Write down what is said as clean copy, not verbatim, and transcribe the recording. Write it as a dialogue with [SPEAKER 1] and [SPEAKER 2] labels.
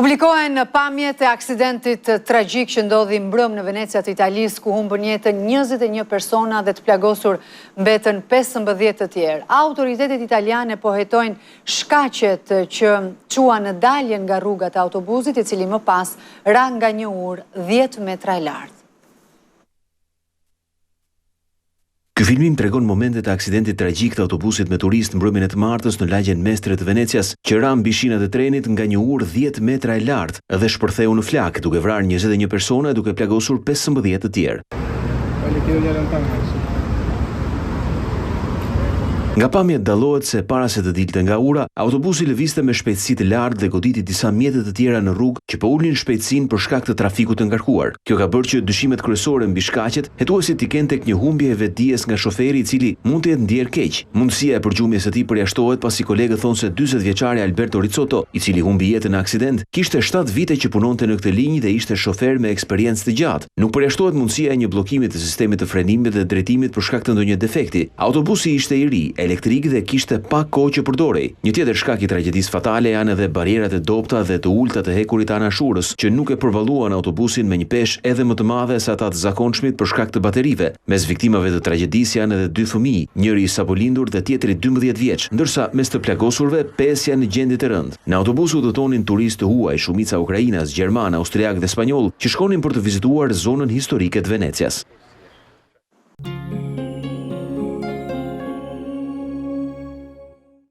[SPEAKER 1] Publikohen pamjet e aksidentit tragjik që ndodhi mbrëm në Venecia të Italisë, ku humbën jetën 21 persona dhe të plagosur mbetën 15 të tjerë. Autoritetet italiane po hetojnë shkaqet që qua në daljen nga rrugat e autobusit, i cili më pas ra nga një urë 10 metra e lartë.
[SPEAKER 2] Ky filmim tregon momentet e aksidentit tragjik të autobusit me turist mbrëmjen e të martës në lagjen mestre të Venecias, që ra mbi shinat e trenit nga një urë 10 metra e lartë dhe shpërtheu në flak, duke vrarë 21 persona duke plagosur 15 të tjerë. Nga pamjet dallohet se para se të dilte nga ura, autobusi lëvizte me shpejtësi të lartë dhe goditi disa mjete të tjera në rrugë që po ulnin shpejtësinë për shkak të trafikut të ngarkuar. Kjo ka bërë që dyshimet kryesore mbi shkaqet hetuesit të kenë tek një humbje e vetdijes nga shoferi, i cili mund të jetë ndier keq. Mundësia e përgjumjes së tij përjashtohet pasi kolegët thonë se 40 vjeçari Alberto Rizzotto, i cili humbi jetën në aksident, kishte 7 vite që punonte në këtë linjë dhe ishte shofer me eksperiencë të gjatë. Nuk përjashtohet mundësia e një bllokimi të sistemit të frenimit dhe drejtimit për shkak të ndonjë defekti. Autobusi ishte i ri, elektrik dhe kishte pak kohë që përdorej. Një tjetër shkak i tragjedisë fatale janë edhe barierat e dobta dhe të ulta të hekurit anashurës, që nuk e përvalluan autobusin me një peshë edhe më të madhe se ata të zakonshmit për shkak të baterive. Mes viktimave të tragjedisë janë edhe 2 fëmijë, njëri sapo lindur dhe tjetri 12 vjeç, ndërsa mes të plagosurve 5 janë në gjendje të rëndë. Në autobus u udhëtonin turistë të huaj, shumica ukrainas, gjerman, austriak dhe spanjoll, që shkonin për të vizituar zonën historike të Venecias.